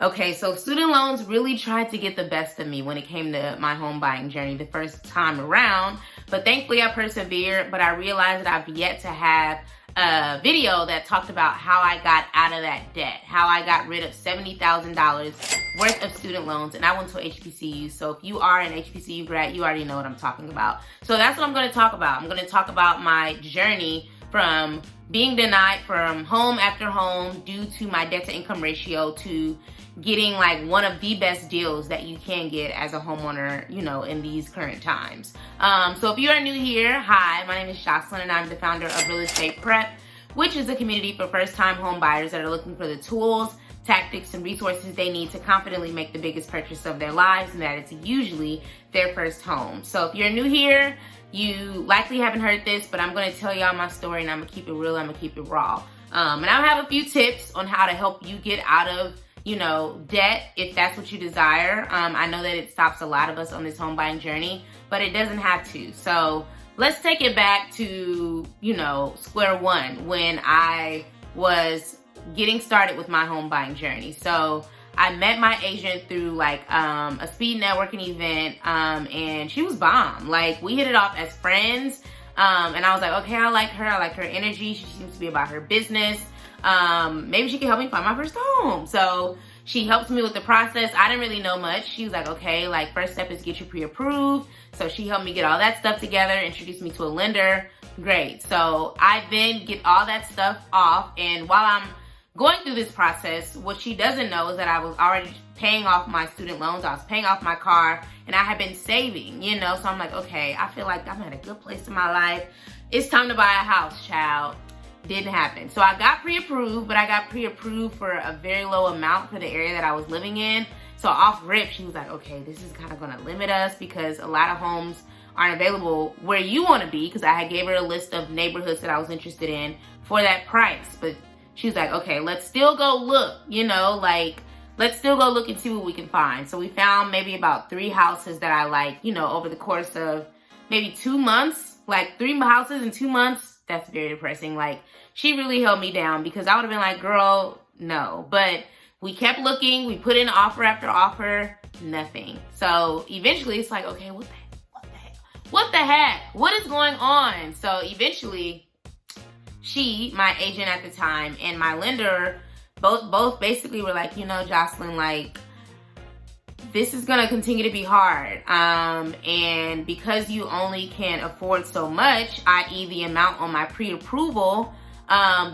Okay, so student loans really tried to get the best of me when it came to my home buying journey the first time around. But thankfully I persevered, but I realized that I've yet to have a video that talked about how I got out of that debt, how I got rid of $70,000 worth of student loans, and I went to HBCU. So if you are an HBCU grad, you already know what I'm talking about. So that's what I'm gonna talk about. I'm gonna talk about my journey from being denied from home after home due to my debt to income ratio to getting like one of the best deals that you can get as a homeowner, you know, in these current times. So if you are new here, hi, my name is Jocelyn and I'm the founder of Real Estate Prep, which is a community for first-time home buyers that are looking for the tools, tactics, and resources they need to confidently make the biggest purchase of their lives, and that it's usually their first home. So if you're new here, you likely haven't heard this, but I'm gonna tell y'all my story and I'm gonna keep it real, I'm gonna keep it raw. And I'll have a few tips on how to help you get out of, you know, debt if that's what you desire. I know that it stops a lot of us on this home buying journey, but it doesn't have to. So let's take it back to, you know, square one when I was getting started with my home buying journey. So I met my agent through like a speed networking event, and she was bomb. Like we hit it off as friends, and I was like, okay, I like her energy. She seems to be about her business. Maybe she can help me find my first home. So she helps me with the process. I didn't really know much. She was like, okay, like first step is get you pre-approved. So she helped me get all that stuff together, introduced me to a lender. Great. So I then get all that stuff off, and while I'm going through this process, what she doesn't know is that I was already paying off my student loans. I was paying off my car, and I had been saving, you know? So I'm like, okay, I feel like I'm at a good place in my life. It's time to buy a house, child. Didn't happen. So I got pre-approved, but I got pre-approved for a very low amount for the area that I was living in. So off rip, she was like, okay, this is kind of gonna limit us because a lot of homes aren't available where you wanna be, because I had gave her a list of neighborhoods that I was interested in for that price. But she was like, okay, let's still go look, you know, like, let's still go look and see what we can find. So we found maybe about 3 houses that I like, you know, over the course of maybe 2 months, like 3 houses in 2 months. That's very depressing. Like, she really held me down because I would have been like, girl, no. But we kept looking. We put in offer after offer, nothing. So eventually it's like, okay, what the heck? What is going on? So eventually she, my agent at the time, and my lender both basically were like, you know, Jocelyn, like, this is gonna continue to be hard. And because you only can afford so much, i.e. the amount on my pre-approval,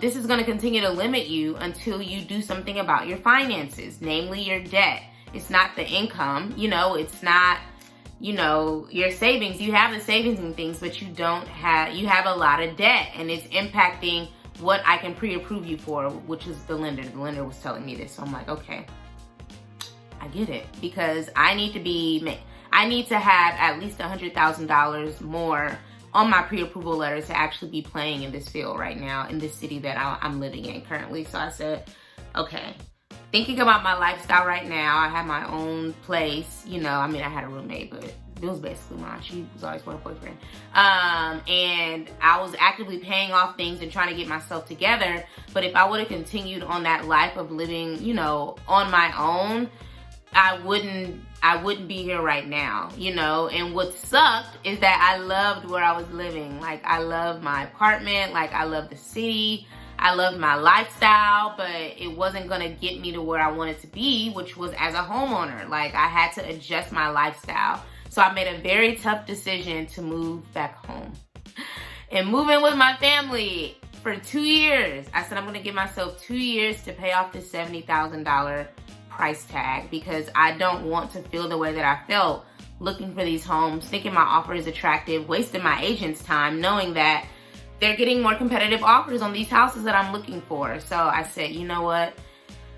this is gonna continue to limit you until you do something about your finances, namely your debt. It's not the income, you know, it's not, you know, your savings. You have the savings and things, but you have a lot of debt, and it's impacting what I can pre-approve you for, which is the lender. The lender was telling me this, so I'm like, okay, I get it, because I need to have at least $100,000 more on my pre-approval letter to actually be playing in this field right now in this city that I'm living in currently. So I said, okay, thinking about my lifestyle right now, I have my own place, you know, I mean, I had a roommate, but it was basically mine. She was always with her boyfriend. And I was actively paying off things and trying to get myself together. But if I would have continued on that life of living, you know, on my own, I wouldn't be here right now, you know. And what sucked is that I loved where I was living. Like, I loved my apartment, like I loved the city, I loved my lifestyle, but it wasn't gonna get me to where I wanted to be, which was as a homeowner. Like, I had to adjust my lifestyle. So I made a very tough decision to move back home and move in with my family for 2 years. I said, I'm gonna give myself 2 years to pay off this $70,000 price tag, because I don't want to feel the way that I felt looking for these homes, thinking my offer is attractive, wasting my agent's time, knowing that they're getting more competitive offers on these houses that I'm looking for. So I said, you know what?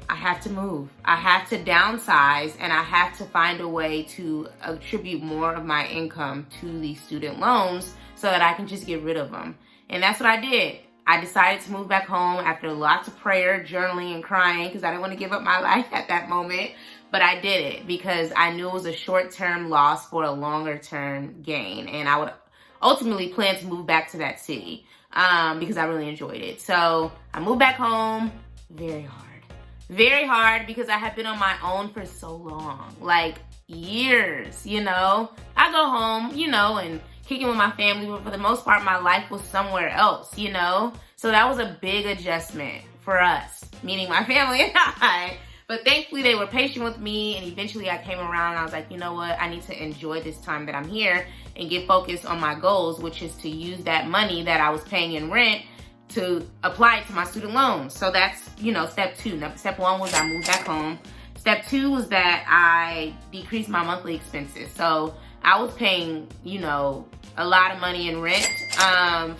I have to move. I have to downsize, and I have to find a way to attribute more of my income to these student loans so that I can just get rid of them. And that's what I did. I decided to move back home after lots of prayer, journaling, and crying, because I didn't want to give up my life at that moment. But I did it because I knew it was a short-term loss for a longer-term gain. And I would ultimately plan to move back to that city because I really enjoyed it. So I moved back home. Very hard. Very hard because I had been on my own for so long, like years, you know. I go home, you know, and kicking with my family, but for the most part, my life was somewhere else, you know. So that was a big adjustment for us, meaning my family and I. But thankfully, they were patient with me, and eventually I came around and I was like, you know what? I need to enjoy this time that I'm here and get focused on my goals, which is to use that money that I was paying in rent to apply it to my student loans. So that's, you know, step two. Now, step one was I moved back home. Step two was that I decreased my monthly expenses. So I was paying, you know, a lot of money in rent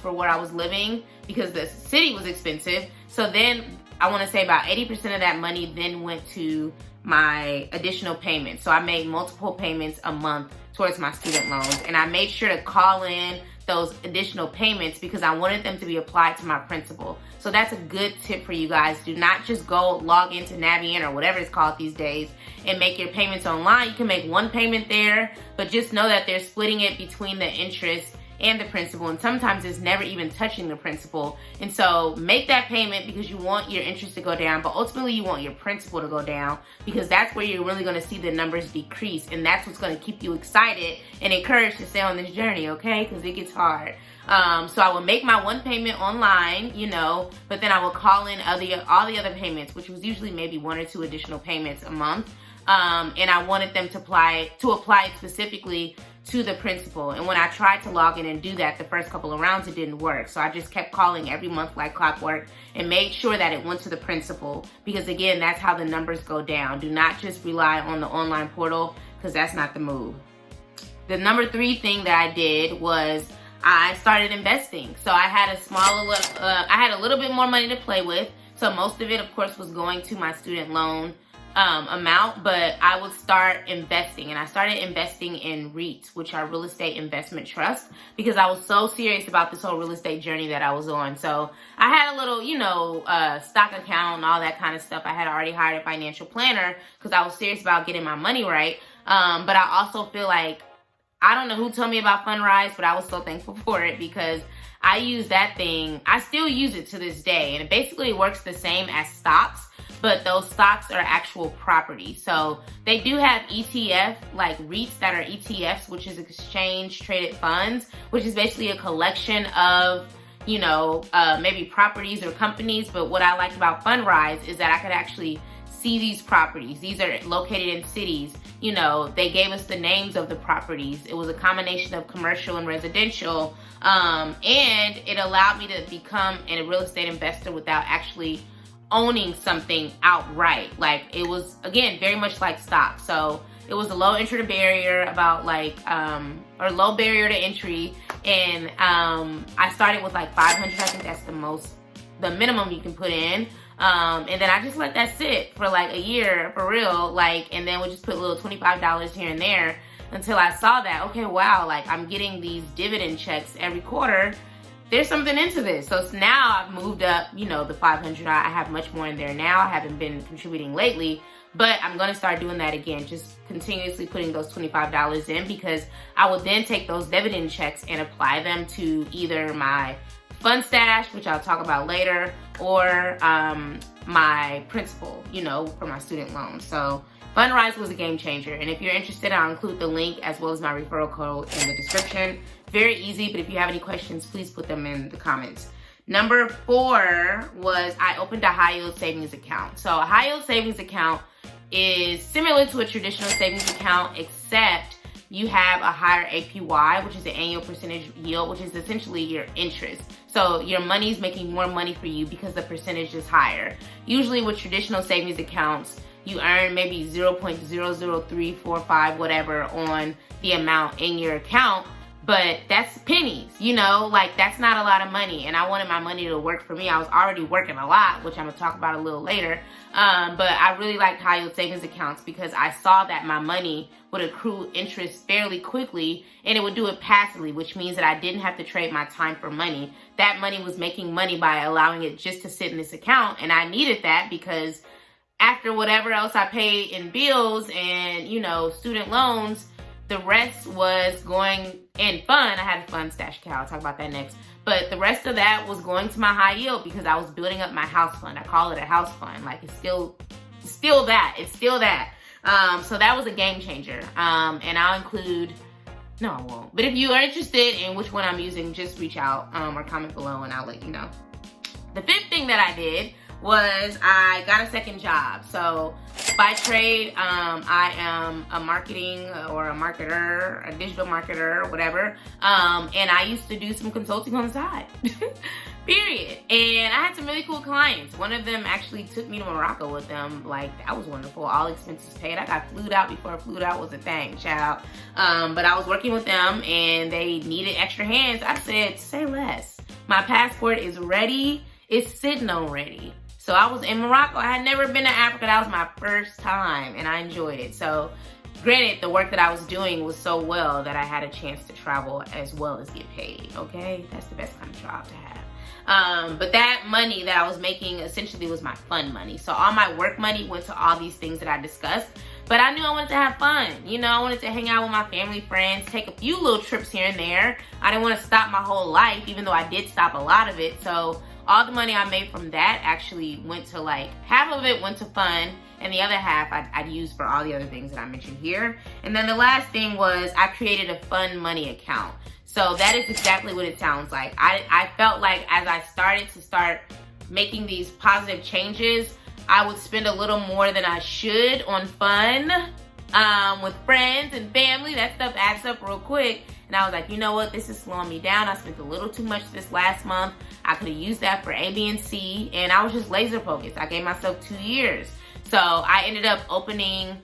for where I was living because the city was expensive. So then I want to say about 80% of that money then went to my additional payments. So I made multiple payments a month towards my student loans, and I made sure to call in those additional payments because I wanted them to be applied to my principal. So that's a good tip for you guys. Do not just go log into Navient or whatever it's called these days and make your payments online. You can make one payment there, but just know that they're splitting it between the interest and the principal, and sometimes it's never even touching the principal. And so make that payment because you want your interest to go down, but ultimately you want your principal to go down because that's where you're really going to see the numbers decrease, and that's what's going to keep you excited and encouraged to stay on this journey, okay? Because it gets hard. So I would make my one payment online, you know, but then I would call in all the other payments, which was usually maybe 1 or 2 additional payments a month. And I wanted them to apply it specifically to the principal. And when I tried to log in and do that the first couple of rounds, it didn't work. So I just kept calling every month like clockwork and made sure that it went to the principal, because again, that's how the numbers go down. Do not just rely on the online portal because that's not the move. The number 3 thing that I did was I started investing. So I had a little bit more money to play with. So most of it, of course, was going to my student loan amount, but I would start investing, and I started investing in REITs, which are real estate investment trusts, because I was so serious about this whole real estate journey that I was on. So I had a little, you know, stock account and all that kind of stuff. I had already hired a financial planner because I was serious about getting my money right. But I also feel like, I don't know who told me about Fundrise, but I was so thankful for it because I use that thing. I still use it to this day, and it basically works the same as stocks, but those stocks are actual property. So they do have ETF, like REITs that are ETFs, which is exchange traded funds, which is basically a collection of, you know, maybe properties or companies. But what I liked about Fundrise is that I could actually see these properties. These are located in cities. You know, they gave us the names of the properties. It was a combination of commercial and residential. And it allowed me to become a real estate investor without actually owning something outright. Like, it was, again, very much like stock. So it was a low entry barrier, about like, or low barrier to entry. And I started with like 500. I think that's the minimum you can put in. And then I just let that sit for like a year, for real, like, and then we just put a little $25 here and there until I saw that, okay, wow, like I'm getting these dividend checks every quarter. There's something into this. So now I've moved up, you know, the 500. I have much more in there now. I haven't been contributing lately, but I'm going to start doing that again, just continuously putting those $25 in, because I will then take those dividend checks and apply them to either my fund stash, which I'll talk about later, or my principal, you know, for my student loan. So Fundrise was a game changer. And if you're interested, I'll include the link as well as my referral code in the description. Very easy, but if you have any questions, please put them in the comments. Number 4 was I opened a high yield savings account. So a high yield savings account is similar to a traditional savings account, except you have a higher APY, which is the annual percentage yield, which is essentially your interest. So your money's making more money for you because the percentage is higher. Usually with traditional savings accounts, you earn maybe 0.00345, whatever, on the amount in your account, but that's pennies, you know, like that's not a lot of money. And I wanted my money to work for me. I was already working a lot, which I'm gonna talk about a little later. But I really liked high yield savings accounts because I saw that my money would accrue interest fairly quickly, and it would do it passively, which means that I didn't have to trade my time for money. That money was making money by allowing it just to sit in this account, and I needed that because after whatever else I paid in bills and, you know, student loans, the rest was going in fund. I had a fund stash account. I'll talk about that next. But the rest of that was going to my high yield because I was building up my house fund. I call it a house fund. Like, it's still still that. It's still that. So that was a game changer. And I'll include, no, I won't. But if you are interested in which one I'm using, just reach out or comment below and I'll let you know. The fifth thing that I did was I got a second job. So by trade, I am a marketing or a marketer, a digital marketer, whatever. And I used to do some consulting on the side, period. And I had some really cool clients. One of them actually took me to Morocco with them. Like, that was wonderful. All expenses paid. I got flued out before flued out was a thing, child. But I was working with them and they needed extra hands. I said, say less. My passport is ready. It's sitting on ready. So I was in Morocco. I had never been to Africa. That was my first time and I enjoyed it. So granted, the work that I was doing was so well that I had a chance to travel as well as get paid, okay? That's the best kind of job to have. But that money that I was making essentially was my fun money. So all my work money went to all these things that I discussed. But I knew I wanted to have fun. You know, I wanted to hang out with my family, friends, take a few little trips here and there. I didn't want to stop my whole life, even though I did stop a lot of it. So all the money I made from that actually went to, like, half of it went to fun and the other half I'd use for all the other things that I mentioned here. And then the last thing was I created a fun money account. So that is exactly what it sounds like. I felt like as I started to making these positive changes, I would spend a little more than I should on fun with friends and family. That stuff adds up real quick. And I was like, you know what? This is slowing me down. I spent a little too much this last month. I could have used that for A, B, and C. And I was just laser focused. I gave myself 2 years. So I ended up opening,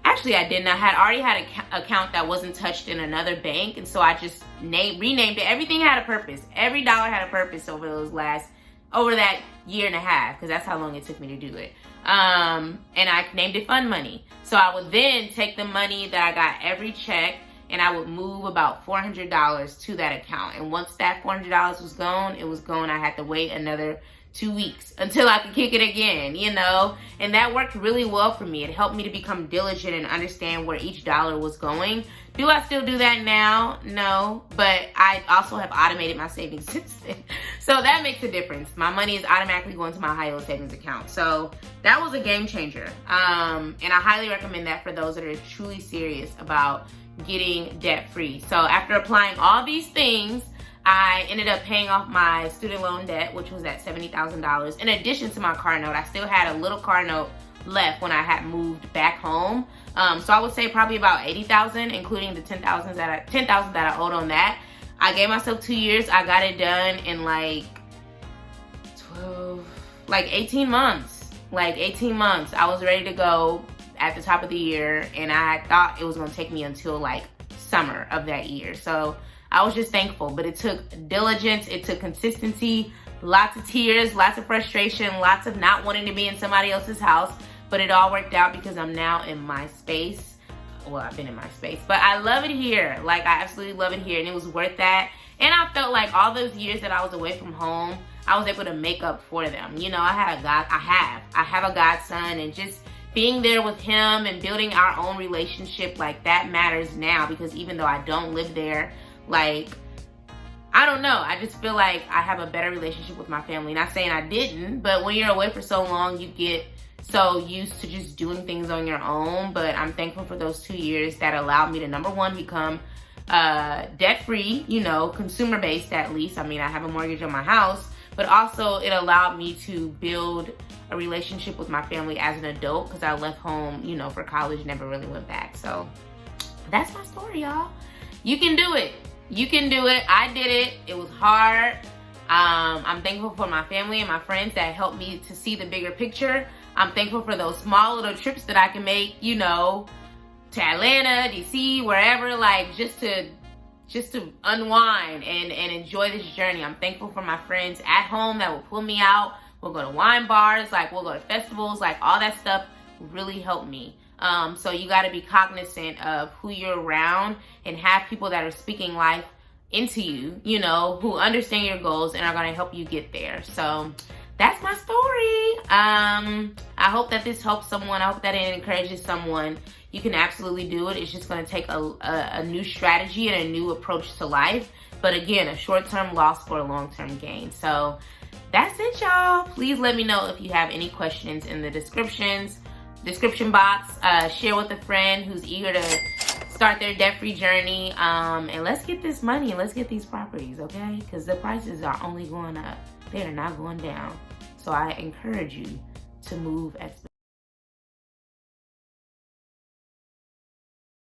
actually I didn't. I had already had an account that wasn't touched in another bank. And so I just renamed it. Everything had a purpose. Every dollar had a purpose over that year and a half, because that's how long it took me to do it. And I named it Fun Money. So I would then take the money that I got every check and I would move about $400 to that account. And once that $400 was gone, it was gone. I had to wait another 2 weeks until I could kick it again, you know? And that worked really well for me. It helped me to become diligent and understand where each dollar was going. Do I still do that now? No, but I also have automated my savings since then. So that makes a difference. My money is automatically going to my high-yield savings account. So that was a game changer. And I highly recommend that for those that are truly serious about getting debt-free. So after applying all these things, I ended up paying off my student loan debt, which was at $70,000. In addition to my car note, I still had a little car note left when I had moved back home. So I would say probably about $80,000, including the $10,000 that I owed on that. I gave myself 2 years. I got it done in like 18 months. Like 18 months. I was ready to go at the top of the year, and I thought it was gonna take me until like summer of that year. So I was just thankful, but it took diligence, it took consistency, lots of tears, lots of frustration, lots of not wanting to be in somebody else's house, but it all worked out because I'm now in my space. Well, I've been in my space, but I love it here. Like, I absolutely love it here, and it was worth that. And I felt like all those years that I was away from home, I was able to make up for them. You know, I have a godson, and just being there with him and building our own relationship, like, that matters now, because even though I don't live there, like, I don't know, I just feel like I have a better relationship with my family. Not saying I didn't, but when you're away for so long, you get so used to just doing things on your own. But I'm thankful for those 2 years that allowed me to, number one, become debt-free, you know, consumer-based at least. I mean, I have a mortgage on my house, but also it allowed me to build a relationship with my family as an adult, because I left home, you know, for college, never really went back. So that's my story, y'all. You can do it. You can do it. I did it. It was hard. I'm thankful for my family and my friends that helped me to see the bigger picture. I'm thankful for those small little trips that I can make, you know, to Atlanta, DC, wherever, like, just to unwind and enjoy this journey. I'm thankful for my friends at home that will pull me out. We'll go to wine bars, like, we'll go to festivals, like, all that stuff really helped me. So you got to be cognizant of who you're around and have people that are speaking life into you, you know, who understand your goals and are going to help you get there. So that's my story. I hope that this helps someone. I hope that it encourages someone. You can absolutely do it. It's just going to take a new strategy and a new approach to life. But again, a short-term loss for a long-term gain. So that's it, y'all. Please let me know if you have any questions in the descriptions. description box. Share with a friend who's eager to start their debt-free journey. And let's get this money and let's get these properties, okay? Because the prices are only going up. They are not going down. So I encourage you to move expeditiously.